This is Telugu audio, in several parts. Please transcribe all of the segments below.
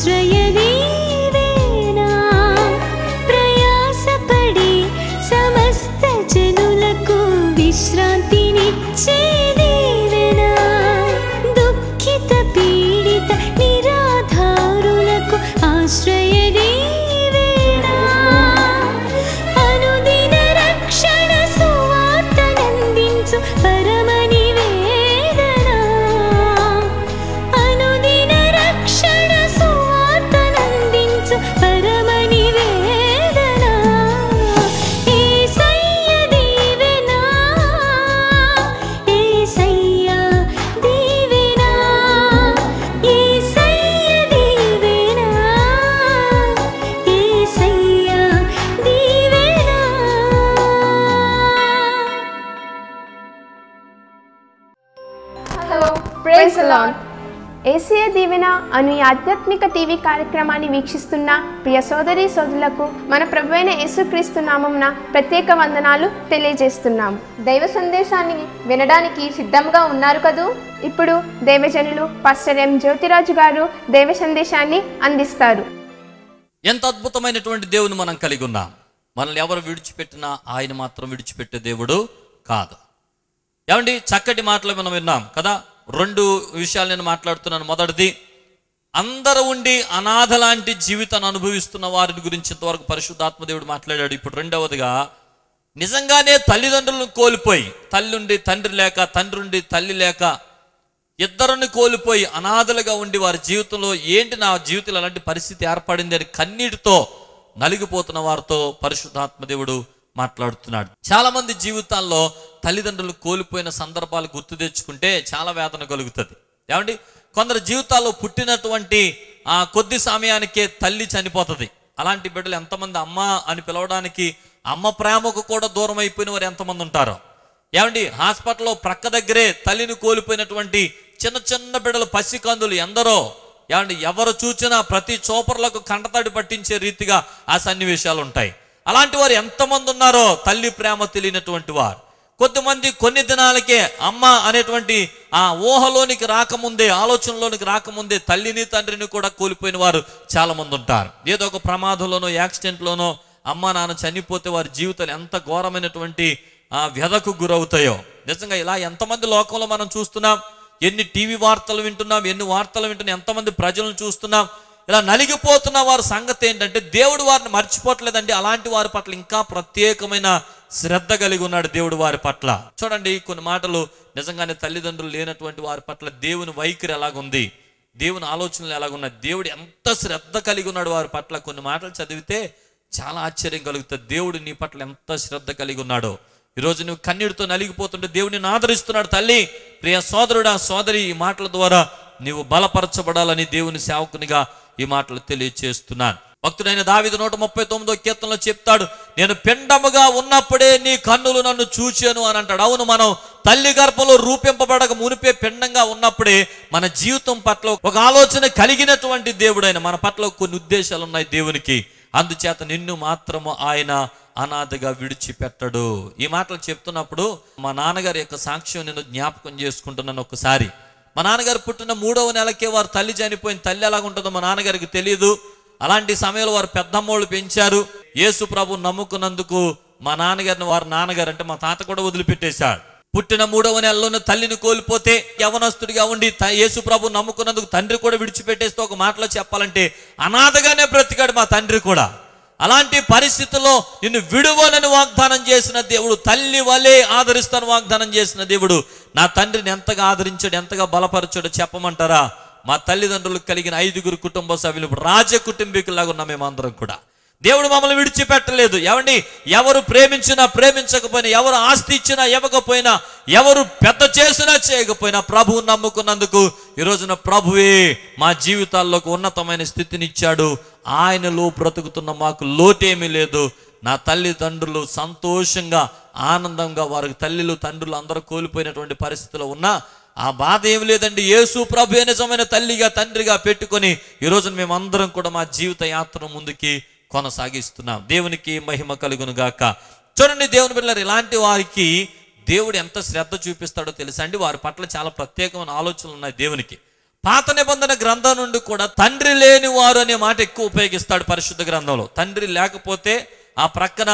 ఆశ్రయదీవేనా ప్రయాసపడి సమస్త జనులకు విశ్రాంతినిచ్చే దీవెనా దుఃఖిత పీడిత నిరాధారులకు ఆశ్రయదీవేనా అనుదిన రక్షణ సువార్తనందించు పరమ నివేదనా అనుదిన రక్షణ సువార్తనందించు పరమ నివేదనా యేసయ్య దీవెనా యేసయ్య దీవెనా యేసయ్య దీవెనా యేసయ్య దీవెనా. Hello praise the Lord. ఏసీఏ దీవెన అను ఈ ఆధ్యాత్మిక టీవీ కార్యక్రమాన్ని వీక్షిస్తున్న ప్రియ సోదరి సోదరులకు మన ప్రభువైన యేసుక్రీస్తు నామమున ప్రత్యేక వందనాలు తెలియజేస్తున్నాం. దైవ సందేశాన్ని వినడానికి సిద్ధంగా ఉన్నారు కదూ. ఇప్పుడు దైవజనులు పాస్టర్ ఎం జ్యోతిరాజు గారు దైవ సందేశాన్ని అందిస్తారు. ఎంత అద్భుతమైనటువంటి దేవుని మనం కలిగి ఉన్నాం. మనల్ని ఎవరు విడిచిపెట్టినా ఆయన మాత్రం విడిచిపెట్టే దేవుడు కాదు. ఏమండి, చక్కటి మాటలు మనం విన్నాం కదా. 2 విషయాలు నేను మాట్లాడుతున్నాను. మొదటిది, అందరూ ఉండి అనాథ లాంటి జీవితాన్ని అనుభవిస్తున్న వారిని గురించి ఇంతవరకు పరిశుద్ధాత్మ దేవుడు మాట్లాడాడు. ఇప్పుడు రెండవదిగా, నిజంగానే తల్లిదండ్రులను కోల్పోయి, తల్లి ఉండి తండ్రి లేక, తండ్రి ఉండి తల్లి లేక, ఇద్దరిని కోల్పోయి అనాథలుగా ఉండి వారి జీవితంలో ఏంటి నా జీవితంలో అలాంటి పరిస్థితి ఏర్పడింది అని కన్నీటితో నలిగిపోతున్న వారితో పరిశుద్ధాత్మ దేవుడు మాట్లాడుతున్నాడు. చాలా మంది జీవితాల్లో తల్లిదండ్రులు కోల్పోయిన సందర్భాలు గుర్తు తెచ్చుకుంటే చాలా వేదన కలుగుతుంది. ఏమండి, కొందరు జీవితాల్లో పుట్టినటువంటి కొద్ది సమయానికే తల్లి చనిపోతుంది. అలాంటి బిడ్డలు ఎంతమంది అమ్మ అని పిలవడానికి అమ్మ ప్రేమకు కూడా దూరం అయిపోయిన వారు ఎంతమంది ఉంటారో. ఏమండి, హాస్పిటల్లో ప్రక్క దగ్గరే తల్లిని కోల్పోయినటువంటి చిన్న చిన్న బిడ్డలు, పసికందులు ఎందరో. ఏమండి, ఎవరు చూసినా ప్రతి చోపర్లకు కంటతడి పట్టించే రీతిగా ఆ సన్నివేశాలు ఉంటాయి. అలాంటి వారు ఎంతమంది ఉన్నారో, తల్లి ప్రేమ తెలియనటువంటి వారు. కొద్దిమంది కొన్ని దినాలకే అమ్మ అనేటువంటి ఆ ఊహలోనికి రాకముందే, ఆలోచనలోనికి రాకముందే తల్లిని తండ్రిని కూడా కోల్పోయిన వారు చాలా మంది ఉంటారు. ఏదో ఒక ప్రమాదంలోనో యాక్సిడెంట్లోనో అమ్మ నాన్న చనిపోతే వారి జీవితాలు ఎంత ఘోరమైనటువంటి వ్యధకు గురవుతాయో. నిజంగా ఇలా ఎంతమంది లోకంలో మనం చూస్తున్నాం. ఎన్ని టీవీ వార్తలు వింటున్నాం, ఎన్ని వార్తలు వింటున్నాం, ఎంతమంది ప్రజలను చూస్తున్నాం. ఇలా నలిగిపోతున్న వారి సంగతి ఏంటంటే దేవుడు వారిని మర్చిపోవట్లేదండి. అలాంటి వారి పట్ల ఇంకా ప్రత్యేకమైన శ్రద్ధ కలిగి ఉన్నాడు దేవుడు వారి పట్ల. చూడండి, కొన్ని మాటలు నిజంగానే తల్లిదండ్రులు లేనటువంటి వారి పట్ల దేవుని వైఖరి ఎలాగుంది, దేవుని ఆలోచనలు ఎలాగున్నాయి, దేవుడు ఎంత శ్రద్ధ కలిగి ఉన్నాడు వారి పట్ల. కొన్ని మాటలు చదివితే చాలా ఆశ్చర్యం కలుగుతుంది. దేవుడు నీ పట్ల ఎంత శ్రద్ధ కలిగి ఉన్నాడో. ఈరోజు నువ్వు కన్నీటితో నలిగిపోతుంటే దేవుడిని ఆదరిస్తున్నాడు. తల్లి, ప్రియ సోదరుడా సోదరి, ఈ మాటల ద్వారా నీవు బలపరచబడాలని దేవుని సేవకునిగా ఈ మాటలు తెలియచేస్తున్నాను. భక్తుడైన దావీదు 139వ కీర్తనలో చెప్తాడు, నేను పిండముగా ఉన్నప్పుడే నీ కన్నులు నన్ను చూచాను అని అంటాడు. అవును, మనం తల్లి గర్భంలో రూపింపబడక మునిపే పిండంగా ఉన్నప్పుడే మన జీవితం పట్ల ఒక ఆలోచన కలిగినటువంటి దేవుడైన మన పట్ల కొన్ని ఉద్దేశాలు ఉన్నాయి దేవునికి. అందుచేత నిన్ను మాత్రము ఆయన అనాథగా విడిచిపెట్టడు. ఈ మాటలు చెప్తున్నప్పుడు మా నాన్నగారి యొక్క సాక్ష్యం నేను జ్ఞాపకం చేసుకుంటున్నాను. ఒకసారి మా నాన్నగారు పుట్టిన 3వ నెలకే వారు తల్లి చనిపోయిన. తల్లి ఎలాగుంటుందో మా నాన్నగారికి తెలియదు. అలాంటి సమయంలో వారు పెద్దమ్మోళ్ళు పెంచారు. యేసు ప్రభు నమ్ముకున్నందుకు మా నాన్నగారిని వారి నాన్నగారు అంటే మా తాత కూడా వదిలిపెట్టేశాడు. పుట్టిన 3వ నెలలోనే తల్లిని కోల్పోతే యవనస్తుడిగా ఉండి యేసు ప్రభు నమ్ముకున్నందుకు తండ్రి కూడా విడిచిపెట్టేస్తే ఒక మాటలో చెప్పాలంటే అనాథగానే బ్రతికాడు మా తండ్రి కూడా. అలాంటి పరిస్థితుల్లో నిన్ను విడువనని వాగ్దానం చేసిన దేవుడు, తల్లి వలె ఆదరిస్తాను వాగ్దానం చేసిన దేవుడు నా తండ్రిని ఎంతగా ఆదరించాడు, ఎంతగా బలపరచాడో చెప్పమంటారా? మా తల్లిదండ్రులకు కలిగిన 5 కుటుంబ సభ్యులు రాజ కుటుంబీకులాగా ఉన్నాం మేమందరం కూడా. దేవుడు మమ్మల్ని విడిచిపెట్టలేదు. ఏమండి, ఎవరు ప్రేమించినా ప్రేమించకపోయినా, ఎవరు ఆస్తి ఇచ్చినా ఇవ్వకపోయినా, ఎవరు పెద్ద చేసినా చేయకపోయినా ప్రభువు నమ్ముకున్నందుకు ఈ రోజున ప్రభువే మా జీవితాల్లోకి ఉన్నతమైన స్థితిని ఇచ్చాడు. ఆయనలో బ్రతుకుతున్న మాకు లోటేమీ లేదు. నా తల్లిదండ్రులు సంతోషంగా ఆనందంగా వారికి తల్లిలు తండ్రులు అందరూ కోల్పోయినటువంటి పరిస్థితిలో ఉన్నా ఆ బాధ ఏమి లేదండి. యేసు ప్రభువే నిజమైన తల్లిగా తండ్రిగా పెట్టుకొని ఈరోజు మేమందరం కూడా మా జీవిత యాత్ర ముందుకి కొనసాగిస్తున్నాం. దేవునికి మహిమ కలుగును గాక. చూడండి దేవుని బిడ్డలారా, ఇలాంటి వారికి దేవుడు ఎంత శ్రద్ధ చూపిస్తాడో తెలుసా అండి. వారి పట్ల చాలా ప్రత్యేకమైన ఆలోచనలు ఉన్నాయి దేవునికి. పాత నిబంధన గ్రంథం నుండి కూడా తండ్రి లేని వారు అనే మాట ఎక్కువ ఉపయోగిస్తాడు పరిశుద్ధ గ్రంథంలో. తండ్రి లేకపోతే ఆ ప్రక్కన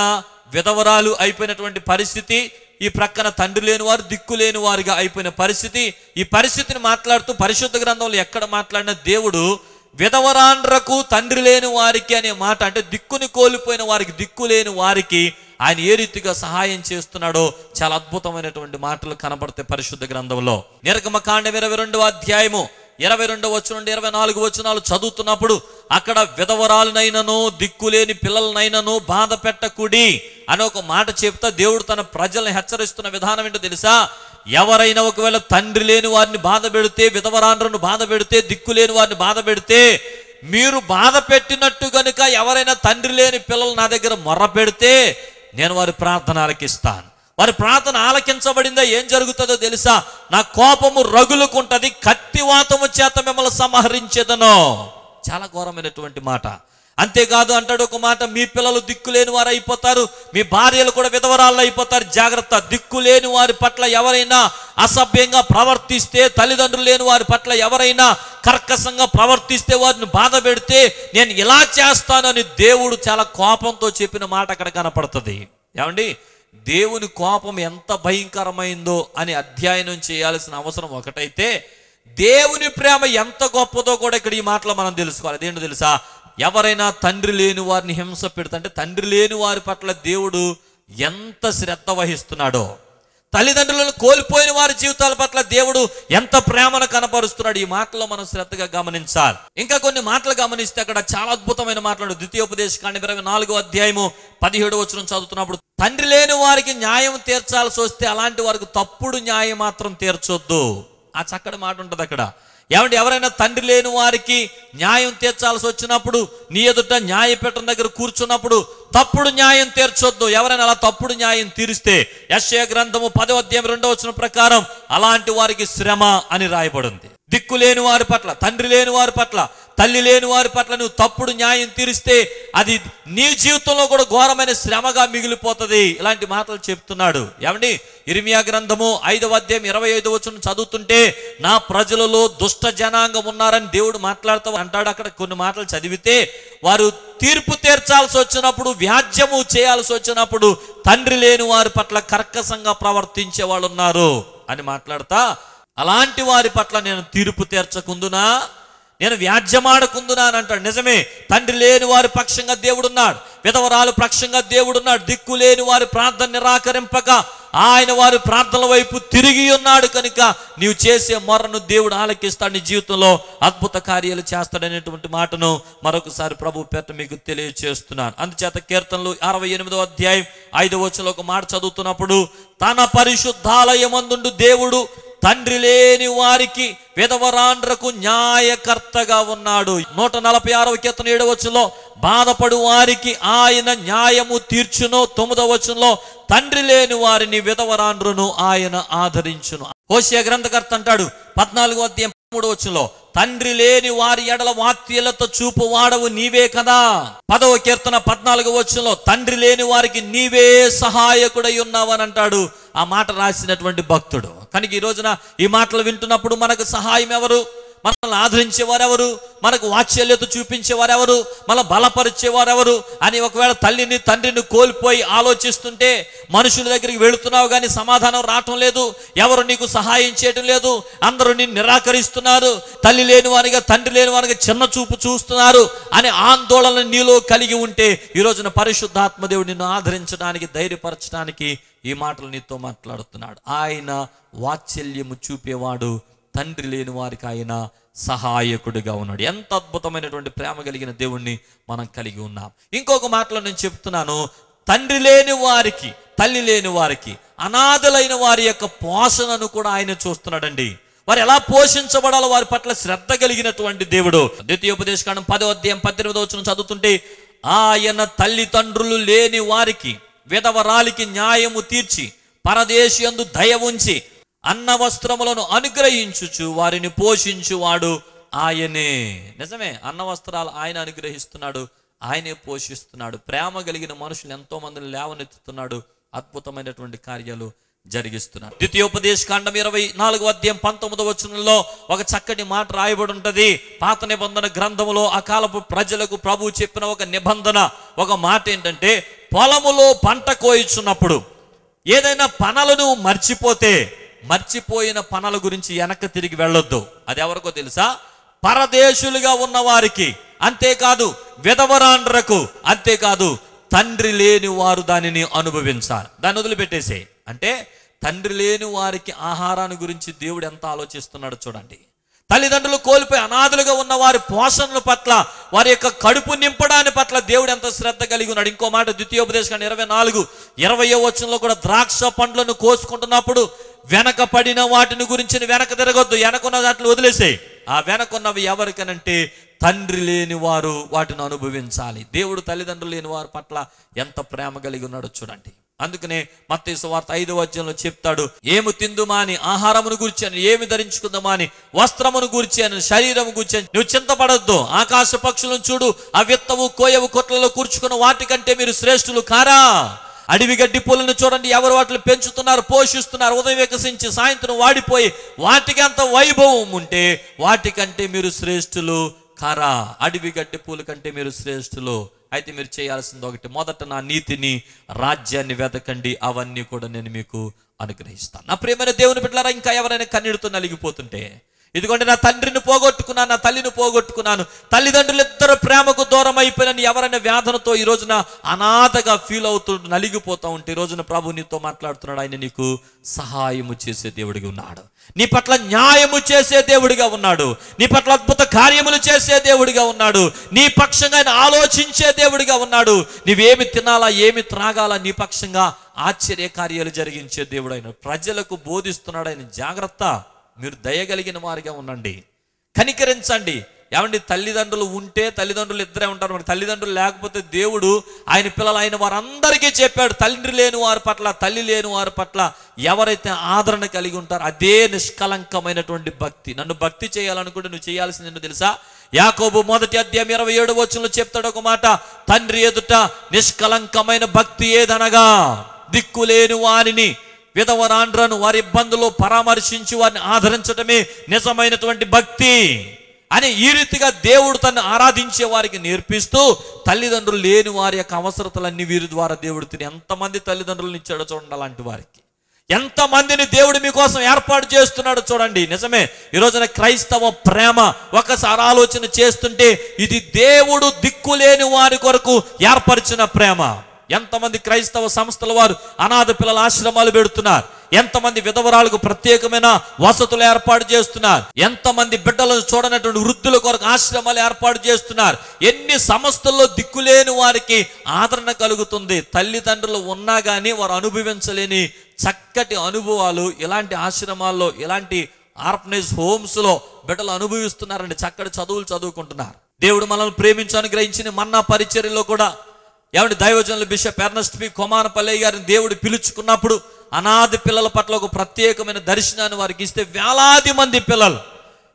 విధవరాలు అయిపోయినటువంటి పరిస్థితి, ఈ ప్రక్కన తండ్రి లేని వారు దిక్కు లేని వారిగా అయిపోయిన పరిస్థితి. ఈ పరిస్థితిని మాట్లాడుతూ పరిశుద్ధ గ్రంథంలో ఎక్కడ మాట్లాడిన దేవుడు విధవరాండ్రకు తండ్రి లేని వారికి అనే మాట, అంటే దిక్కుని కోల్పోయిన వారికి, దిక్కు లేని వారికి ఆయన ఏ రీతిగా సహాయం చేస్తున్నాడో చాలా అద్భుతమైనటువంటి మాటలు కనబడతాయి పరిశుద్ధ గ్రంథంలో. నిర్గమకాండం 22వ అధ్యాయము 22వ వచనం నుండి 24 వచనాలు చదువుతున్నప్పుడు అక్కడ విధవరాలునైనను దిక్కులేని పిల్లలనైనను బాధ పెట్టకుడి అని ఒక మాట చెప్తా దేవుడు తన ప్రజల్ని హెచ్చరిస్తున్న విధానం ఏంటో తెలుసా? ఎవరైనా ఒకవేళ తండ్రి లేని వారిని బాధ పెడితే, విధవరాండ్రను బాధ పెడితే, దిక్కు లేని వారిని బాధ పెడితే, మీరు బాధ పెట్టినట్టు గనుక ఎవరైనా తండ్రి లేని పిల్లలు నా దగ్గర మొర్ర పెడితే నేను వారి ప్రార్థన ఆలకిస్తాను. వారి ప్రార్థన ఆలకించబడిందా ఏం జరుగుతుందో తెలుసా? నా కోపము రగులుకుంటది, కత్తివాతము చేత మిమ్మల్ని సంహరించేదను. చాలా ఘోరమైనటువంటి మాట. అంతేకాదు అంటాడు ఒక మాట, మీ పిల్లలు దిక్కులేని వారు అయిపోతారు, మీ భార్యలు కూడా విధవరాళ్ళు అయిపోతారు, జాగ్రత్త. దిక్కులేని వారి పట్ల ఎవరైనా అసభ్యంగా ప్రవర్తిస్తే, తల్లిదండ్రులు లేని వారి పట్ల ఎవరైనా కర్కశంగా ప్రవర్తిస్తే, వారిని బాధ పెడితే నేను ఇలా చేస్తానని దేవుడు చాలా కోపంతో చెప్పిన మాట అక్కడ కనపడుతుంది. ఏమండి, దేవుని కోపం ఎంత భయంకరమైందో అని అధ్యయనం చేయాల్సిన అవసరం ఒకటైతే, దేవుని ప్రేమ ఎంత గొప్పదో కూడా ఇక్కడ ఈ మాటలో మనం తెలుసుకోవాలి. అదేంటో తెలుసా? ఎవరైనా తండ్రి లేని వారిని హింస పెడుతుంటే తండ్రి లేని వారి పట్ల దేవుడు ఎంత శ్రద్ధ వహిస్తున్నాడో, తల్లిదండ్రులను కోల్పోయిన వారి జీవితాల పట్ల దేవుడు ఎంత ప్రేమను కనపరుస్తున్నాడు, ఈ మాటలో మనం శ్రద్ధగా గమనించాలి. ఇంకా కొన్ని మాటలు గమనిస్తే అక్కడ చాలా అద్భుతమైన మాటలు. ద్వితీయోపదేశకాండం 24వ అధ్యాయము 17వ వచనం చదువుతున్నప్పుడు, తండ్రి లేని వారికి న్యాయం తీర్చాల్సి వస్తే అలాంటి వారికి తప్పుడు న్యాయం మాత్రం తీర్చొద్దు. ఆ చక్కటి మాట ఉంటుంది అక్కడ. ఏమంటే ఎవరైనా తండ్రి లేని వారికి న్యాయం తీర్చాల్సి వచ్చినప్పుడు, నీ ఎదుట న్యాయపీఠం దగ్గర కూర్చున్నప్పుడు తప్పుడు న్యాయం తీర్చొద్దు. ఎవరైనా అలా తప్పుడు న్యాయం తీరిస్తే యెషయా గ్రంథము 10వ అధ్యాయం 2వ వచనం ప్రకారం అలాంటి వారికి శ్రమ అని రాయబడింది. దిక్కు లేని వారి పట్ల, తండ్రి లేని వారి పట్ల, తల్లి లేని వారి పట్ల నువ్వు తప్పుడు న్యాయం తీరిస్తే అది నీ జీవితంలో కూడా ఘోరమైన శ్రమగా మిగిలిపోతుంది. ఇలాంటి మాటలు చెప్తున్నాడు. ఏమండి, ఇర్మియా గ్రంథము 5వ అధ్యాయం 25వ వచనం చదువుతుంటే, నా ప్రజలలో దుష్ట జనాంగం ఉన్నారని దేవుడు మాట్లాడుతూ అంటాడు. అక్కడ కొన్ని మాటలు చదివితే, వారు తీర్పు తీర్చాల్సి వచ్చినప్పుడు, వ్యాజ్యము చేయాల్సి వచ్చినప్పుడు తండ్రి లేని వారి పట్ల కర్కశంగా ప్రవర్తించే వాళ్ళు ఉన్నారు అని మాట్లాడతా, అలాంటి వారి పట్ల నేను తీర్పు తీర్చకుందునా, నేను వ్యాజ్యమాడకుందునా అని అంటాడు. నిజమే, తండ్రి లేని వారి పక్షంగా దేవుడున్నాడు, విధవరాలు పక్షంగా దేవుడున్నాడు. దిక్కు లేని వారి ప్రార్థన నిరాకరింపక ఆయన వారి ప్రార్థనల వైపు తిరిగి ఉన్నాడు కనుక నీవు చేసే మొర్రను దేవుడు ఆలకిస్తాడు, నీ జీవితంలో అద్భుత కార్యాలు చేస్తాడనేటువంటి మాటను మరొకసారి ప్రభు పేట మీకు తెలియజేస్తున్నాను. అందుచేత కీర్తనలు 68వ అధ్యాయం 5వ వచనంలో ఒక మాట చదువుతున్నప్పుడు, తన పరిశుద్ధాలయమందుండు దేవుడు తండ్రి లేని వారికి విధవరాండ్రకు న్యాయకర్తగా ఉన్నాడు. 146వ కీర్తన 7వ వచనంలో బాధపడు వారికి ఆయన న్యాయము తీర్చును. 9వ వచనంలో తండ్రి లేని వారిని విధవరాండ్రును ఆయన ఆదరించును. హోషేయ గ్రంథకర్త అంటాడు 14వ అధ్యాయం 13వ వచనంలో, తండ్రి లేని వారి ఎడల వాత్సల్యత చూపు వాడవు నీవే కదా. 10వ కీర్తన 14వ వచనంలో తండ్రి లేని వారికి నీవే సహాయకుడై ఉన్నావు అని అంటాడు ఆ మాట రాసినటువంటి భక్తుడు. కనుక ఈ రోజున ఈ మాటలు వింటున్నప్పుడు మనకు సహాయం ఎవరు? మనల్ని ఆదరించేవారెవరు? మనకు వాత్సల్యత చూపించేవారెవరు? మన బలపరిచేవారెవరు అని ఒకవేళ తల్లిని తండ్రిని కోల్పోయి ఆలోచిస్తుంటే, మనుషుల దగ్గరికి వెళుతున్నావు కానీ సమాధానం రావటం లేదు, ఎవరు నీకు సహాయం చేయటం లేదు, అందరూ నిన్ను నిరాకరిస్తున్నారు, తల్లి లేని వారిగా తండ్రి లేని వారిగా చిన్న చూపు చూస్తున్నారు అనే ఆందోళన నీలో కలిగి ఉంటే, ఈ రోజున పరిశుద్ధాత్మదేవుడు నిన్ను ఆదరించడానికి, ధైర్యపరచడానికి ఈ మాటలు నీతో మాట్లాడుతున్నాడు. ఆయన వాత్సల్యము చూపేవాడు, తండ్రి లేని వారికి ఆయన సహాయకుడిగా ఉన్నాడు. ఎంత అద్భుతమైనటువంటి ప్రేమ కలిగిన దేవుణ్ణి మనం కలిగి ఉన్నాం. ఇంకొక మాటలో నేను చెప్తున్నాను, తండ్రి లేని వారికి, తల్లి లేని వారికి, అనాథలైన వారి యొక్క పోషణను కూడా ఆయన చూస్తున్నాడండి. వారు ఎలా పోషించబడాలో వారి పట్ల శ్రద్ధ కలిగినటువంటి దేవుడు. ద్వితీయోపదేశకాండం 10వ అధ్యాయం 18వ వచనం చదువుతుంటే, ఆయన తల్లిదండ్రులు లేని వారికి విధవరాలికి న్యాయము తీర్చి పరదేశియందు దయ ఉంచి అన్న వస్త్రములను అనుగ్రహించుచు వారిని పోషించువాడు ఆయనే. నిజమే, అన్న వస్త్రాలు ఆయన అనుగ్రహిస్తున్నాడు, ఆయనే పోషిస్తున్నాడు. ప్రేమ కలిగిన మనుషులు ఎంతో మందిని లేవనెత్తుతున్నాడు, అద్భుతమైనటువంటి కార్యాలు జరిగిస్తున్నారు. ద్వితీయోపదేశ కాండం 24వ అధ్యాయం 19వ వచనంలో ఒక చక్కటి మాట రాయబడి ఉంటది. పాత నిబంధన గ్రంథములో ఆ కాలపు ప్రజలకు ప్రభువు చెప్పిన ఒక నిబంధన, ఒక మాట ఏంటంటే, పొలములో పంట కోయిచున్నప్పుడు ఏదైనా పనులను మర్చిపోతే మర్చిపోయిన పనుల గురించి వెనక్కి తిరిగి వెళ్ళొద్దు. అది ఎవరికో తెలుసా? పరదేశులుగా ఉన్న వారికి, అంతేకాదు విధవరాండ్రకు, అంతేకాదు తండ్రి లేని వారు దానిని అనుభవించాలి. దాన్ని వదిలిపెట్టేసే. అంటే తండ్రి లేని వారికి ఆహారాన్ని గురించి దేవుడు ఎంత ఆలోచిస్తున్నాడో చూడండి. తల్లిదండ్రులు కోల్పోయి అనాథలుగా ఉన్న వారి పోషణల పట్ల, వారి యొక్క కడుపు నింపడాని పట్ల దేవుడు ఎంత శ్రద్ధ కలిగి ఉన్నాడు. ఇంకో మాట ద్వితీయోపదేశకాండం 24:20వ వచనంలో కూడా ద్రాక్ష పండ్లను కోసుకుంటున్నప్పుడు వెనక పడిన వాటిని గురించి వెనక తిరగొద్దు, వెనకున్న వాటిని వదిలేసేయి. ఆ వెనకున్నవి ఎవరికనంటే తండ్రి లేని వారు వాటిని అనుభవించాలి. దేవుడు తల్లిదండ్రులు లేని వారి పట్ల ఎంత ప్రేమ కలిగి ఉన్నాడో చూడండి. అందుకనే మత్తయి సువార్త 5వ అధ్యాయంలో చెప్తాడు, ఏమి తిందుమా అని, ఆహారమును గురించి అని, ఏమి ధరించుకుందామా అని, వస్త్రమును గురించి అని, శరీరము గురించి అని నువ్వు చింతపడద్దు. ఆకాశ పక్షులను చూడు, ఆ విత్తవు కోయవు కొట్లలో కూర్చుకున్న వాటికంటే మీరు శ్రేష్ఠులు కారా? అడవి గడ్డి పూలను చూడండి, ఎవరు వాటిని పెంచుతున్నారు, పోషిస్తున్నారు. ఉదయం వికసించి సాయంత్రం వాడిపోయి వాటికి అంత వైభవం ఉంటే వాటికంటే మీరు శ్రేష్ఠులు కారా? అడవి గడ్డి పూల కంటే మీరు శ్రేష్ఠులు. అయితే మీరు చేయాల్సింది ఒకటి, మొదట నా నీతిని, రాజ్యాన్ని వెతకండి, అవన్నీ కూడా నేను మీకు అనుగ్రహిస్తాను. నా ప్రియమైన దేవుని బిడ్డలారా, ఇంకా ఎవరైనా కన్నీటితో నలిగిపోతుంటే, ఇదిగోండి నా తండ్రిని పోగొట్టుకున్నాను, నా తల్లిని పోగొట్టుకున్నాను, తల్లిదండ్రులు ఇద్దరు ప్రేమకు దూరం అయిపోయినని ఎవరైనా వేదనతో ఈ రోజున అనాథగా ఫీల్ అవుతూ నలిగిపోతూ ఉంటే, ఈ రోజున ప్రభు నీతో మాట్లాడుతున్నాడు. ఆయన నీకు సహాయము చేసే దేవుడిగా ఉన్నాడు, నీ పట్ల న్యాయము చేసే దేవుడిగా ఉన్నాడు, నీ పట్ల అద్భుత కార్యములు చేసే దేవుడిగా ఉన్నాడు, నీ పక్షంగా ఆయన ఆలోచించే దేవుడిగా ఉన్నాడు. నీవేమి తినాలా, ఏమి త్రాగాలా, నీ పక్షంగా ఆశ్చర్య కార్యాలు జరిగించే దేవుడు ఆయన. ప్రజలకు బోధిస్తున్నాడు ఆయన. జాగ్రత్త, మీరు దయగలిగిన వారిగా ఉండండి, కనికరించండి. ఏమండి, తల్లిదండ్రులు ఉంటే తల్లిదండ్రులు ఇద్దరే ఉంటారు. మరి తల్లిదండ్రులు లేకపోతే దేవుడు ఆయన పిల్లలు అయిన వారందరికీ చెప్పాడు, తండ్రి లేని వారి పట్ల, తల్లి లేని వారి పట్ల ఎవరైతే ఆదరణ కలిగి ఉంటారో అదే నిష్కలంకమైనటువంటి భక్తి. నన్ను భక్తి చేయాలనుకుంటే నువ్వు చేయాల్సింది ఏంటో తెలుసా? యాకోబు 1వ అధ్యాయం 27వ వచనంలో చెప్తాడు ఒక మాట, తండ్రి ఎదుట నిష్కలంకమైన భక్తి ఏదనగా దిక్కులేని వారిని, విధవరాండ్రను వారి ఇబ్బందుల్లో పరామర్శించి వారిని ఆదరించడమే నిజమైనటువంటి భక్తి అని ఈ రీతిగా దేవుడు తను ఆరాధించే వారికి నేర్పిస్తూ, తల్లిదండ్రులు లేని వారి యొక్క అవసరతలన్నీ వీరి ద్వారా దేవుడు తిని ఎంతమంది తల్లిదండ్రులను ఇచ్చాడో చూడండి. అలాంటి వారికి ఎంతమందిని దేవుడు మీకోసం ఏర్పాటు చేస్తున్నాడో చూడండి. నిజమే, ఈ రోజున క్రైస్తవ ప్రేమ ఒకసారి ఆలోచన చేస్తుంటే ఇది దేవుడు దిక్కులేని వారి కొరకు ఏర్పరిచిన ప్రేమ. ఎంతమంది క్రైస్తవ సంస్థల వారు అనాథ పిల్లల ఆశ్రమాలు పెడుతున్నారు, ఎంతమంది విధవరాలకు ప్రత్యేకమైన వసతులు ఏర్పాటు చేస్తున్నారు, ఎంతమంది బిడ్డలను చూడనటువంటి వృద్ధుల కొరకు ఆశ్రమాలు ఏర్పాటు చేస్తున్నారు. ఎన్ని సంస్థల్లో దిక్కులేని వారికి ఆదరణ కలుగుతుంది. తల్లిదండ్రులు ఉన్నా కానీ వారు అనుభవించలేని చక్కటి అనుభవాలు ఇలాంటి ఆశ్రమాల్లో, ఇలాంటి ఆర్ఫనేజ్ హోమ్స్లో బిడ్డలు అనుభవిస్తున్నారండి. చక్కటి చదువులు చదువుకుంటున్నారు. దేవుడు మనల్ని ప్రేమించి అనుగ్రహించిన మన్నా పరిచర్యలో కూడా ఏమంటే దైవజనులు బిషప్ ఎర్నెస్ట్ పి కొమారపల్లయ్య గారిని దేవుడు పిలుచుకున్నప్పుడు అనాథ పిల్లల పట్ల ఒక ప్రత్యేకమైన దర్శనాన్ని వారికి ఇస్తే వేలాది మంది పిల్లలు,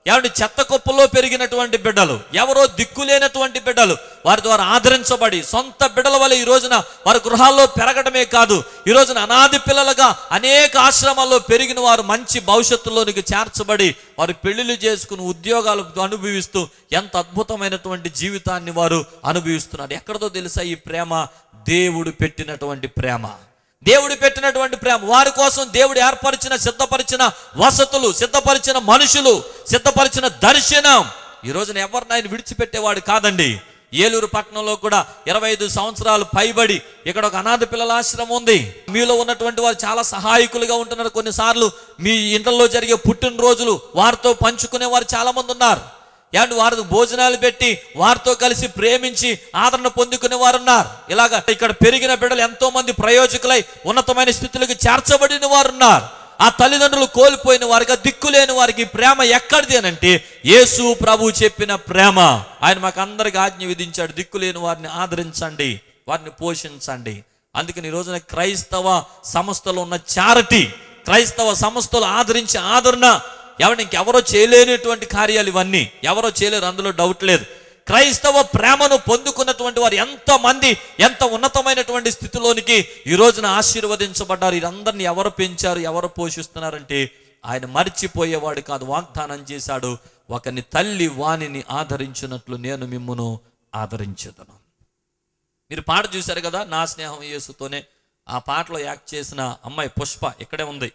ఏమంటే చెత్త కుప్పలో పెరిగినటువంటి బిడ్డలు, ఎవరో దిక్కులేనటువంటి బిడ్డలు వారి ద్వారా ఆదరించబడి సొంత బిడ్డల వల్ల ఈ రోజున వారి గృహాల్లో పెరగడమే కాదు, ఈ రోజున అనాథ పిల్లలుగా అనేక ఆశ్రమాల్లో పెరిగిన వారు మంచి భవిష్యత్తులోనికి చేర్చబడి వారు పెళ్లిళ్ళు చేసుకుని ఉద్యోగాలు అనుభవిస్తూ ఎంత అద్భుతమైనటువంటి జీవితాన్ని వారు అనుభవిస్తున్నారు. ఎక్కడితో తెలుసా ఈ ప్రేమ? దేవుడు పెట్టినటువంటి ప్రేమ, దేవుడు పెట్టినటువంటి ప్రేమ. వారి కోసం దేవుడు ఏర్పరిచిన, సిద్ధపరిచిన వసతులు, సిద్ధపరిచిన మనుషులు, సిద్ధపరిచిన దర్శనం. ఈ రోజున ఎవరిని ఆయన విడిచిపెట్టేవాడు కాదండి. ఏలూరు పట్టణంలో కూడా 25 సంవత్సరాలు పైబడి ఇక్కడ ఒక అనాథ పిల్లల ఆశ్రమం ఉంది. మీలో ఉన్నటువంటి వారు చాలా సహాయకులుగా ఉంటున్నారు. కొన్నిసార్లు మీ ఇంట్లో జరిగే పుట్టినరోజులు వారితో పంచుకునే వారు చాలా మంది ఉన్నారు. ఏమంటే వారికి భోజనాలు పెట్టి వారితో కలిసి ప్రేమించి ఆదరణ పొందుకునే వారు ఉన్నారు. ఇలాగ ఇక్కడ పెరిగిన బిడ్డలు ఎంతో మంది ప్రయోజకులై ఉన్నతమైన స్థితులకు చేర్చబడిన వారు ఉన్నారు. ఆ తల్లిదండ్రులు కోల్పోయిన వారికి, దిక్కులేని వారికి ప్రేమ ఎక్కడిది అని అంటే యేసు ప్రభు చెప్పిన ప్రేమ. ఆయన మాకు అందరికి ఆజ్ఞ విధించాడు, దిక్కులేని వారిని ఆదరించండి, వారిని పోషించండి. అందుకని ఈ రోజున క్రైస్తవ సంస్థలో ఉన్న చారిటీ, క్రైస్తవ సంస్థలు ఆదరించే ఆదరణ, ఎవరు ఇంకెవరో చేయలేనటువంటి కార్యాలు ఇవన్నీ ఎవరో చేయలేరు, అందులో డౌట్ లేదు. క్రైస్తవ ప్రేమను పొందుకున్నటువంటి వారు ఎంతమంది ఎంత ఉన్నతమైనటువంటి స్థితిలోనికి ఈ రోజున ఆశీర్వదించబడ్డారు. వీరందరినీ ఎవరు పెంచారు, ఎవరు పోషిస్తున్నారంటే ఆయన మర్చిపోయేవాడు కాదు. వాగ్దానం చేశాడు, ఒకని తల్లి వాణిని ఆదరించినట్లు నేను మిమ్మును ఆదరించేదను. మీరు పాట చూశారు కదా, నా స్నేహం యేసుతోనే. ఆ పాటలో యాక్ట్ చేసిన అమ్మాయి పుష్ప ఇక్కడే ఉంది.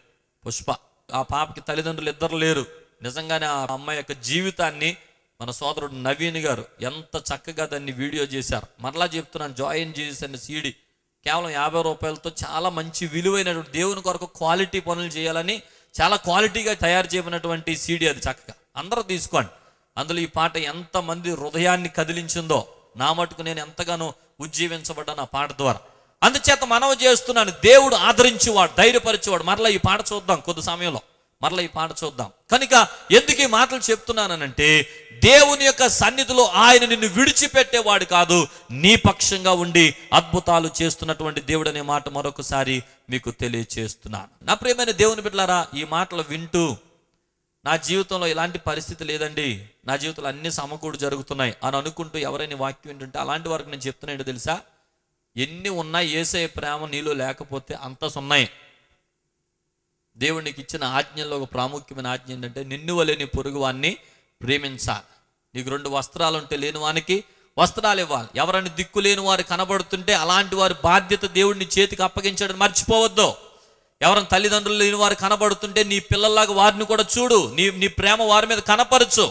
పుష్ప, ఆ పాపకి తల్లిదండ్రులు ఇద్దరు లేరు. నిజంగానే ఆ అమ్మాయి యొక్క జీవితాన్ని మన సోదరుడు నవీన్ గారు ఎంత చక్కగా దాన్ని వీడియో చేశారు. మరలా చెప్తున్నాను, జాయిన్ జీసస్ అనే సీడీ కేవలం 50 రూపాయలతో చాలా మంచి విలువైనటువంటి దేవుని కొరకు క్వాలిటీ పనులు చేయాలని చాలా క్వాలిటీగా తయారు చేయబడినటువంటి సీడీ. అది చక్కగా అందరూ తీసుకోండి. అందులో ఈ పాట ఎంతమంది హృదయాన్ని కదిలించిందో, నా మటుకు నేను ఎంతగానో ఉజ్జీవించబడ్డాను ఆ పాట ద్వారా. అందుచేత మనవి చేస్తున్నాను, దేవుడు ఆదరించేవాడు, ధైర్యపరిచేవాడు. మరలా ఈ పాట చూద్దాం, కొద్ది సమయంలో మరలా ఈ పాట చూద్దాం. కనుక ఎందుకు ఈ మాటలు చెప్తున్నానంటే, దేవుని యొక్క సన్నిధిలో ఆయన నిన్ను విడిచిపెట్టేవాడు కాదు, నీ పక్షంగా ఉండి అద్భుతాలు చేస్తున్నటువంటి దేవుడు అనే మాట మరొకసారి మీకు తెలియచేస్తున్నాను. నా ప్రియమైన దేవుని బిడ్డలారా, ఈ మాటలు వింటూ నా జీవితంలో ఇలాంటి పరిస్థితి లేదండి, నా జీవితంలో అన్ని సమకూడు జరుగుతున్నాయి అని అనుకుంటూ ఎవరైనా వాక్యం వింటుంటే అలాంటి వారికి నేను చెప్తున్నాను తెలుసా, ఎన్ని ఉన్నా యేసయ్య ప్రేమ నీలో లేకపోతే అంత సున్నాయి. దేవునికి ఇచ్చిన ఆజ్ఞల్లో ఒక ప్రాముఖ్యమైన ఆజ్ఞ ఏంటంటే, నిన్ను వలె నీ పొరుగు వాన్ని ప్రేమించాలి. నీకు 2 వస్త్రాలు ఉంటే లేని వానికి వస్త్రాలు ఇవ్వాలి. ఎవరైనా దిక్కు లేని వారు కనబడుతుంటే అలాంటి వారి బాధ్యత దేవుడిని చేతికి అప్పగించడం మర్చిపోవద్దు. ఎవరైనా తల్లిదండ్రులు లేని వారు కనబడుతుంటే నీ పిల్లల్లాగా వారిని కూడా చూడు, నీ ప్రేమ వారి మీద కనపరచు.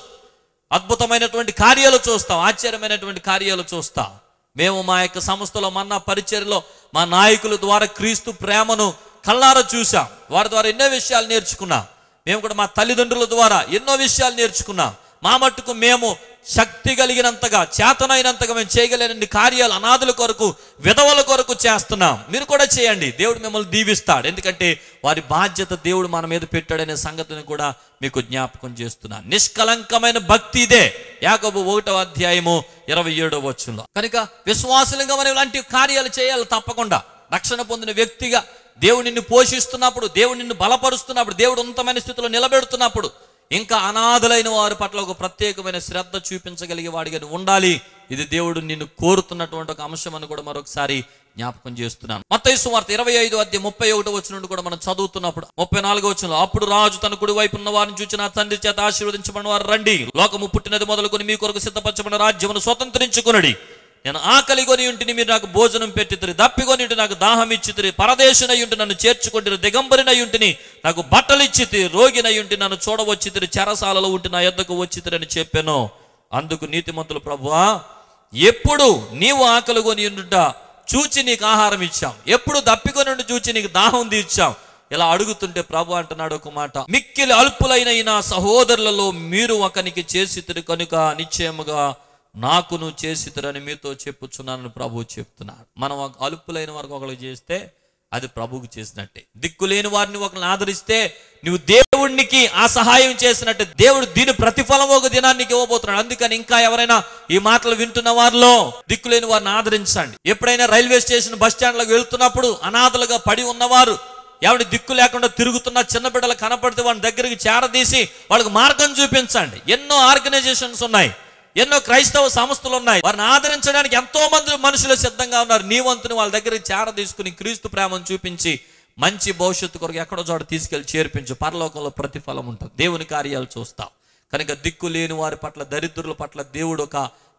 అద్భుతమైనటువంటి కార్యాలు చూస్తాం, ఆశ్చర్యమైనటువంటి కార్యాలు చూస్తాం. మేము మా యొక్క సంస్థలో మన్నా పరిచర్యలో మా నాయకుల ద్వారా క్రీస్తు ప్రేమను కళ్ళారా చూసాం. వారి ద్వారా ఎన్నో విషయాలు నేర్చుకున్నాం. మేము కూడా మా తల్లిదండ్రుల ద్వారా ఎన్నో విషయాలు నేర్చుకున్నాం. మా మట్టుకు మేము శక్తి కలిగినంతగా, చేతనైనంతగా మేము చేయగలిగిన కార్యాలు అనాథుల కొరకు, విధవల కొరకు చేస్తున్నాం. మీరు కూడా చేయండి, దేవుడు మిమ్మల్ని దీవిస్తాడు. ఎందుకంటే వారి బాధ్యత దేవుడు మన మీద పెట్టాడనే సంగతిని కూడా మీకు జ్ఞాపకం చేస్తున్నాను. నిష్కలంకమైన భక్తి ఇదే, యాకోబు 1:27 కనుక విశ్వాసులుగా మనం ఇలాంటి కార్యాలు చేయాలి తప్పకుండా. రక్షణ పొందిన వ్యక్తిగా దేవుడు నిన్ను పోషిస్తున్నప్పుడు, దేవుడు నిన్ను బలపరుస్తున్నప్పుడు, దేవుడు ఉన్నతమైన స్థితిలో నిలబెడుతున్నప్పుడు ఇంకా అనాథలైన వారి పట్ల ఒక ప్రత్యేకమైన శ్రద్ధ చూపించగలిగే వాడిగా ఉండాలి. ఇది దేవుడు నిన్ను కోరుతున్నటువంటి ఒక అంశం అని కూడా మరొకసారి జ్ఞాపకం చేస్తున్నాను. మత్తయి సువార్త 25:31 నుండి కూడా మనం చదువుతున్నప్పుడు 34 అప్పుడు రాజు తన కుడి వైపు ఉన్న వారిని చూచి, నా తండ్రి చేత ఆశీర్వదించబడిన వారు రండి, లోకము పుట్టినది మొదలుకొని మీ కొరకు సిద్ధపరచబడిన రాజ్యమును స్వతంత్రించుకొనుడి. నేను ఆకలిగొని ఉంటిని, మీరు నాకు భోజనం పెట్టితిరి, దప్పికొని ఉంటే నాకు దాహం ఇచ్చితిరి, పరదేశునై ఉంటే నన్ను చేర్చుకుంటారు, దిగంబరినై ఉంటిని నాకు బట్టలు ఇచ్చితిరి, రోగినై ఉంటే నన్ను చూడవచ్చితిరి, చెరసాలలో ఉంటే నా యొద్దకు వచ్చితిరి అని చెప్పాను. అందుకు నీతిమంతులు, ప్రభువా, ఎప్పుడు నీవు ఆకలిగొని ఉండుట చూచి నీకు ఆహారం ఇచ్చాం, ఎప్పుడు దప్పికొని ఉండి చూచి నీకు దాహం తీర్చాం. ఇలా అడుగుతుంటే ప్రభు అంటున్నాడు ఒక మాట, మిక్కిలి అల్పులైన ఈ నా సహోదరులలో మీరు ఒకనికి చేసితిరి కనుక నిశ్చయముగా నాకును చేసిద్దరని మీతో చెప్పుచున్నానని ప్రభువు చెప్తున్నాడు. మనం అలుపులైన వారికి ఒకరికి చేస్తే అది ప్రభువుకు చేసినట్టే. దిక్కులేని వారిని ఒకరిని ఆదరిస్తే నువ్వు దేవునికి ఆ సహాయం చేసినట్టే. దేవుడు దీని ప్రతిఫలం ఒక దినానికి ఇవ్వబోతున్నాడు. అందుకని ఇంకా ఎవరైనా ఈ మాటలు వింటున్న వారిలో దిక్కులేని వారిని ఆదరించండి. ఎప్పుడైనా రైల్వే స్టేషన్ బస్ స్టాండ్లకు వెళ్తున్నప్పుడు అనాథలుగా పడి ఉన్నవారు, ఎవరి దిక్కు లేకుండా తిరుగుతున్న చిన్న బిడ్డలు కనపడితే వాడి దగ్గరికి చేరదీసి వాళ్ళకి మార్గం చూపించండి. ఎన్నో ఆర్గనైజేషన్స్ ఉన్నాయి, ఎన్నో క్రైస్తవ సంస్థలు ఉన్నాయి, వారిని ఆదరించడానికి ఎంతో మంది మనుషులు సిద్ధంగా ఉన్నారు. నీ వంతుని వాళ్ళ దగ్గరికి చేర తీసుకుని క్రీస్తు ప్రేమను చూపించి మంచి భవిష్యత్తు కొరకు ఎక్కడో చోట తీసుకెళ్లి చేర్పించు. పరలోకంలో ప్రతిఫలం ఉంటుంది, దేవుని కార్యాలు చూస్తావు. కనుక దిక్కు లేని వారి పట్ల, దరిద్రుల పట్ల దేవుడు ఒక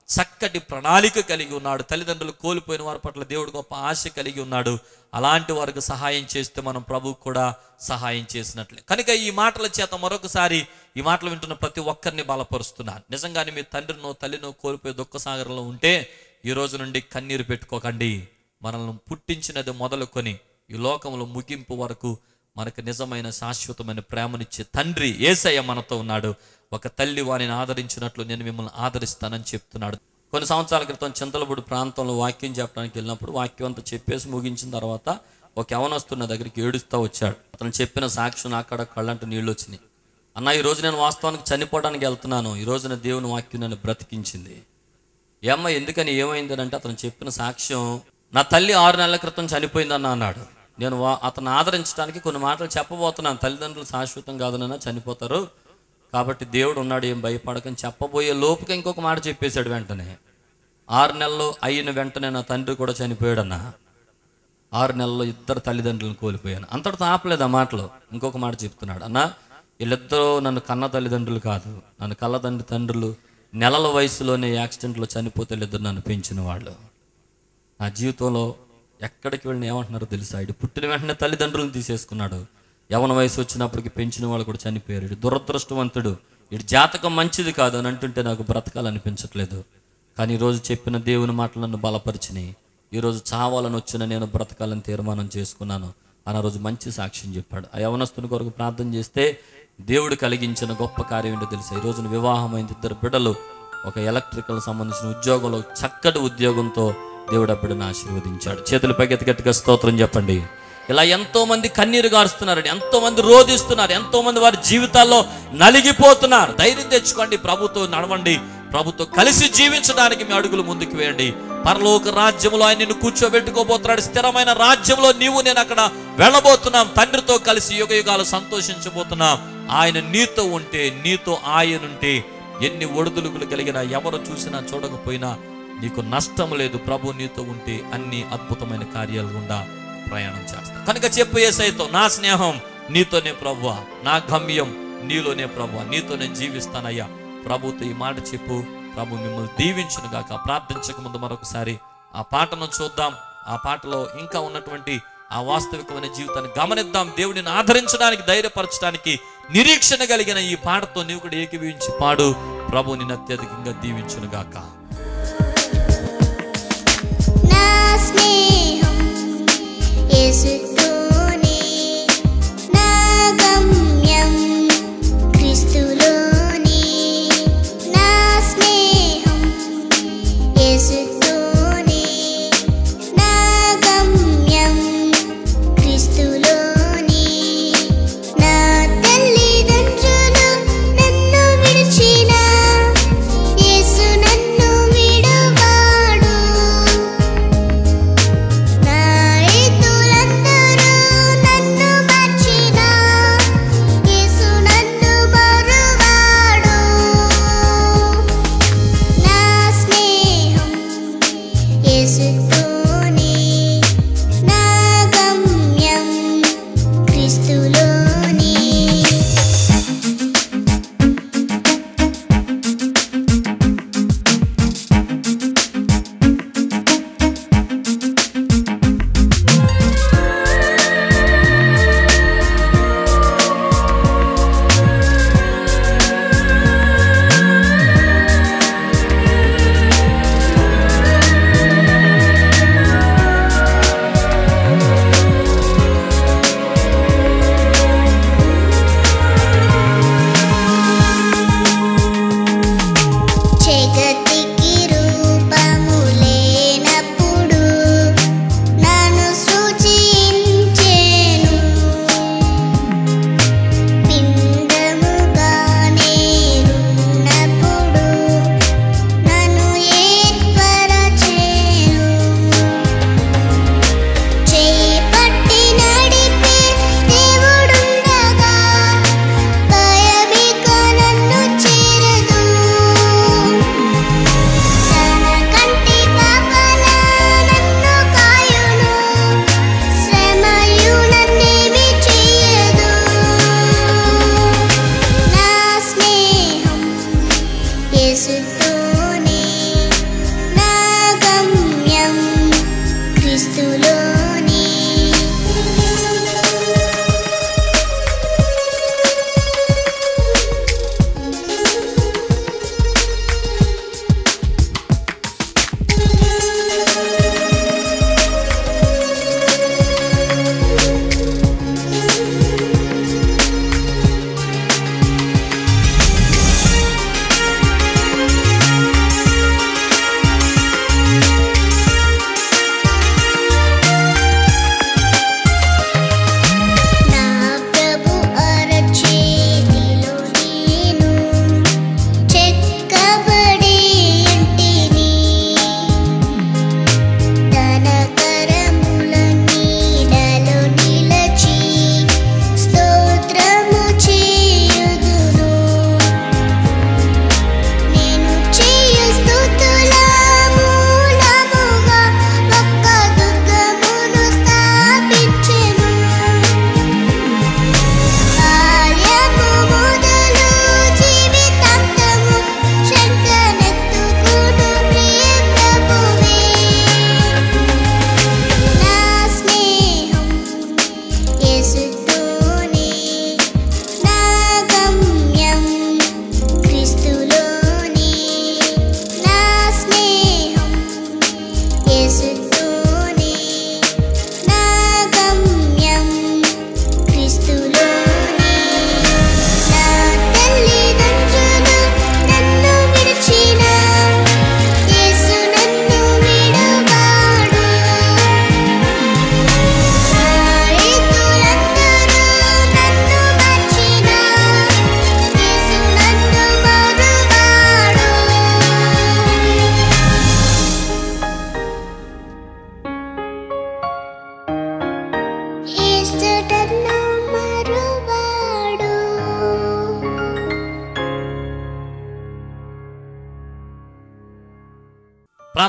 చక్కటి ప్రణాళిక కలిగి ఉన్నాడు. తల్లిదండ్రులు కోల్పోయిన వారి పట్ల దేవుడు గొప్ప ఆశ కలిగి ఉన్నాడు. అలాంటి వారికి సహాయం చేస్తే మనం ప్రభువుకు కూడా సహాయం చేసినట్లే. కనుక ఈ మాటల చేత మరొకసారి ఈ మాటలు వింటున్న ప్రతి ఒక్కరిని బలపరుస్తున్నాను. నిజంగానే మీ తండ్రినో తల్లినో కోల్పోయే దుఃఖసాగరంలో ఉంటే ఈ రోజు నుండి కన్నీరు పెట్టుకోకండి. మనల్ని పుట్టించినది మొదలుకొని ఈ లోకంలో ముగింపు వరకు మనకు నిజమైన శాశ్వతమైన ప్రేమనిచ్చే తండ్రి యేసయ్య మనతో ఉన్నాడు. ఒక తల్లి వారిని ఆదరించినట్లు నేను మిమ్మల్ని ఆదరిస్తానని చెప్తున్నాడు. కొన్ని సంవత్సరాల క్రితం చింతలపూడి ప్రాంతంలో వాక్యం చెప్పడానికి వెళ్ళినప్పుడు వాక్యం అంతా చెప్పేసి ముగించిన తర్వాత ఒక యవనస్తున్న దగ్గరికి ఏడుస్తూ వచ్చాడు. అతను చెప్పిన సాక్ష్యం అక్కడ కళ్ళంటూ నీళ్ళు వచ్చినాయి. అన్న, ఈరోజు నేను వాస్తవానికి చనిపోవడానికి వెళ్తున్నాను, ఈ రోజున దేవుని వాక్యం నన్ను బ్రతికించింది. ఏమ్మ ఎందుకని, ఏమైందని అంటే అతను చెప్పిన సాక్ష్యం, నా తల్లి 6 నెలల క్రితం చనిపోయిందన్న అన్నాడు. నేను అతను ఆదరించడానికి కొన్ని మాటలు చెప్పబోతున్నాను. తల్లిదండ్రులు శాశ్వతం కాదనన్నా చనిపోతారు, కాబట్టి దేవుడు ఉన్నాడు, ఏం భయపడకని చెప్పబోయే లోపుగా ఇంకొక మాట చెప్పేశాడు. వెంటనే 6 నెలలు అయిన వెంటనే నా తండ్రి కూడా చనిపోయాడన్నా. 6 నెలల్లో 2 తల్లిదండ్రులను కోల్పోయాను. అంతటితో ఆపలేదు ఆ మాటలో. ఇంకొక మాట చెప్తున్నాడు, అన్న వీళ్ళిద్దరూ నన్ను కన్న తల్లిదండ్రులు కాదు, నన్ను తండ్రులు నెలల వయసులోనే యాక్సిడెంట్లో చనిపోతే వీళ్ళిద్దరు నన్ను పెంచిన వాళ్ళు. నా జీవితంలో ఎక్కడికి వెళ్ళిన ఏమంటున్నారో తెలుసా, ఇటు పుట్టిన వెంటనే తల్లిదండ్రులను తీసేసుకున్నాడు, యవన వయసు వచ్చినప్పటికి పెంచిన వాళ్ళు కూడా చనిపోయారు, ఇటు దురదృష్టవంతుడు, ఇటు జాతకం మంచిది కాదు అని అంటుంటే నాకు బ్రతకాలనిపించట్లేదు. కానీ ఈరోజు చెప్పిన దేవుని మాటలు నన్ను బలపరిచినాయి. ఈరోజు చావాలని వచ్చిన నేను బ్రతకాలని తీర్మానం చేసుకున్నాను అని ఆ రోజు మంచి సాక్ష్యం చెప్పాడు. ఆ యవనస్తుని కొరకు ప్రార్థన చేస్తే దేవుడు కలిగించిన గొప్ప కార్యం ఏంటో తెలుసా, ఈ రోజున వివాహమైంది, 2 బిడ్డలు, ఒక ఎలక్ట్రికల్ సంబంధించిన ఉద్యోగంలో చక్కటి ఉద్యోగంతో దేవుడు ఆ బిడ్డను ఆశీర్వదించాడు. చేతులు పైకెత్తి గట్టిగా స్తోత్రం చెప్పండి. ఇలా ఎంతో మంది కన్నీరు గారుస్తున్నారండి, ఎంతో మంది రోధిస్తున్నారు, ఎంతో మంది వారి జీవితాల్లో నలిగిపోతున్నారు. ధైర్యం తెచ్చుకోండి, ప్రభుతో నడవండి, ప్రభుతో కలిసి జీవించడానికి మీ అడుగులు ముందుకు వేయండి. పరలోక రాజ్యంలో ఆయన నిన్ను కూర్చోబెట్టుకోబోతున్నాడు. స్థిరమైన రాజ్యంలో నీవు నేను అక్కడ వెళ్ళబోతున్నాం. తండ్రితో కలిసి యుగ యుగాలు సంతోషించబోతున్నాం. ఆయన నీతో ఉంటే, నీతో ఆయన ఉంటే ఎన్ని ఒడిదుడుకులు కలిగినా, ఎవరు చూసినా చూడకపోయినా నీకు నష్టం లేదు. ప్రభు నీతో ఉంటే అన్ని అద్భుతమైన కార్యాలు గుండా ప్రయాణం చేస్తాం. కనుక చెప్పు యేసయ్యతో, నా స్నేహం నీతోనే ప్రభువా, నా గమ్యం నీలోనే ప్రభువా, నీతోనే జీవిస్తానయ్యా. ప్రభుతో ఈ మాట చెప్పు. ప్రభు మిమ్మల్ని దీవించును గాక. ప్రార్థించక ముందు మరొకసారి ఆ పాటను చూద్దాం. ఆ పాటలో ఇంకా ఉన్నటువంటి ఆ వాస్తవికమైన జీవితాన్ని గమనిద్దాం. దేవుడిని ఆదరించడానికి, ధైర్యపరచడానికి, నిరీక్షణ కలిగిన ఈ పాటతో నీవు కూడా ఏకీభవించి పాడు. ప్రభు నిన్ను అత్యధికంగా దీవించును గాక. యేసుతోనే నా గమ్యం, క్రీస్తులోనే నా స్నేహం, యేసుతోనే నా గమ్యం, క్రీస్తులోనే. నా తల్లిదండ్రులు నన్ను విడిచినా యేసు నన్ను విడువాడు. నా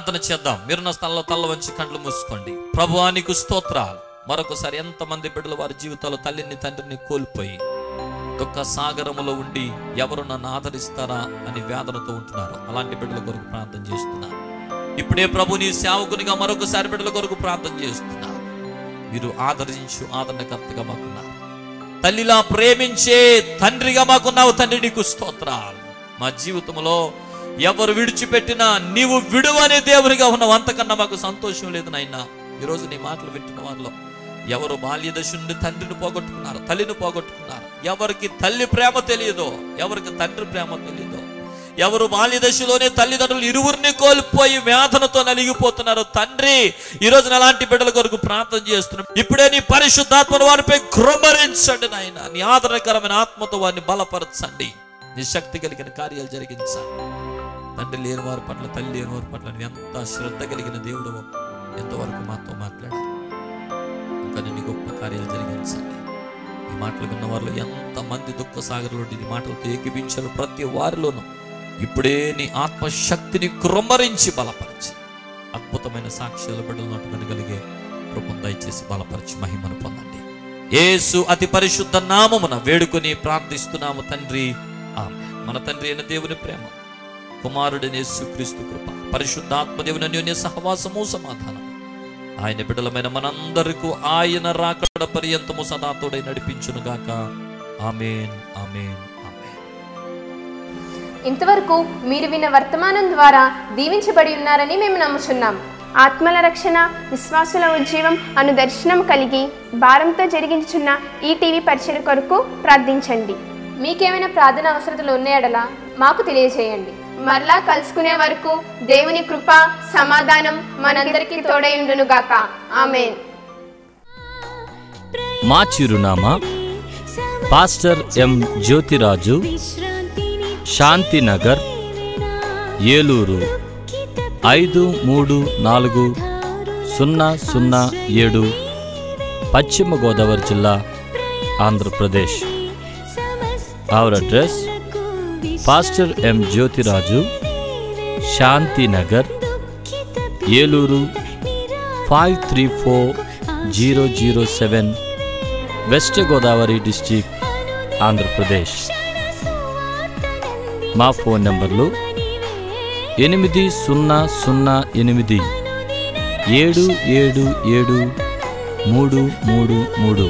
ప్రార్థన చేద్దాం. మీరున్న స్థలంలో తల్ల వంచి కండ్లు మూసుకోండి. ప్రభువా నీకు స్తోత్రాలు. మరొకసారి ఎంతమంది బిడ్డలు వారి జీవితాల్లో తల్లిని తండ్రిని కోల్పోయి దుఃఖ సాగరములో ఉండి ఎవరు నన్ను ఆదరిస్తారా అని వేదనతో ఉంటున్నారు. అలాంటి బిడ్డల కొరకు ప్రార్థన చేస్తున్నారు. ఇప్పుడే ప్రభు నీ సేవకునిగా మరొకసారి బిడ్డల కొరకు ప్రార్థన చేస్తున్నారు. మీరు ఆదరించు ఆదరణకర్తగా మాకున్నారు. తల్లిలా ప్రేమించే తండ్రిగా మాకున్నావు. తండ్రి నీకు స్తోత్రాలు. మా జీవితంలో ఎవరు విడిచిపెట్టినా నీవు విడువనే దేవునిగా ఉన్నావు. అంతకన్నా మాకు సంతోషం లేదు నాయనా. ఈరోజు నీ మాటలు వింటున్న వారిలో ఎవరు బాల్య దశ నుండి తండ్రిని పోగొట్టుకున్నారు, తల్లిని పోగొట్టుకున్నారు, ఎవరికి తల్లి ప్రేమ తెలియదో, ఎవరికి తండ్రి ప్రేమ తెలియదో, ఎవరు బాల్య దశలోనే తల్లిదండ్రులు ఇరువురిని కోల్పోయి వేదనతో నలిగిపోతున్నారు. తండ్రి ఈరోజు అలాంటి బిడ్డల కొరకు ప్రార్థన చేస్తున్నాం. ఇప్పుడే నీ పరిశుద్ధాత్మను వారిపై కృమ్మరించండి నాయన. నీ ఆదరణకరమైన ఆత్మతో వారిని బలపరచండి. నీ శక్తి కలిగిన కార్యాలు జరిగించాలి. తండ్రి లేని వారి పట్ల, తల్లి లేని వారి పట్ల ఎంత శ్రద్ధ కలిగిన దేవుడు ఎంతవరకు మాతో మాట్లాడారు. ఇంకా నీ గొప్ప కార్యాలు జరిగించండి. ఈ మాటలు విన్న వారిలో ఎంతమంది దుఃఖ సాగర్లో నీ మాటలతో ఏకీపించారు. ప్రతి వారిలోనూ ఇప్పుడే నీ ఆత్మశక్తిని కృమ్మరించి బలపరిచి అద్భుతమైన సాక్ష్యాల బిడ్డలు వినగలిగే కృపను దయచేసి బలపరిచి మహిమను పొందండి. యేసు అతి పరిశుద్ధ నామమున వేడుకొని ప్రార్థిస్తున్నాము తండ్రి, ఆమేన్. మన తండ్రి అయిన దేవుని ప్రేమ, కుమారుడైన యేసుక్రీస్తు కృప, పరిశుద్ధాత్మ దేవుని అన్యోన్య సహవాసము, సమాధానం ఆయన బిడ్డలమైన మనందరికీ ఆయన రాకడ పర్యంతము సదా తోడై నడిపించును గాక. ఆమేన్, ఆమేన్, ఆమేన్. ఇంతవరకు మీరు విన్న వర్తమానం ద్వారా దీవించబడి ఉన్నారని మేము నమ్ముచున్నాం. ఆత్మల రక్షణ, విశ్వాసుల ఉజ్జీవం అను దర్శనం కలిగి భారంతో జరిగించున్న ఈ టీవీ పరిచయం కొరకు ప్రార్థించండి. మీకేమైనా ప్రార్థన అవసరతలు ఉన్నాయడలా మాకు తెలియజేయండి. మరలా కలుసుకునే వరకు దేవుని కృప, సమాధానం మనందరికీ తోడై ఉండును గాక. ఆమేన్. మా చిరునామా పాస్టర్ ఎం జ్యోతిరాజు, శాంతినగర్, ఏలూరు 534007, పశ్చిమ గోదావరి జిల్లా, Andhra Pradesh. Our address pastor M Jyothiraju, Shantinagar, Eluru 534007, west Godavari district, Andhra Pradesh. మా ఫోన్ నంబర్లు 8008 777 333.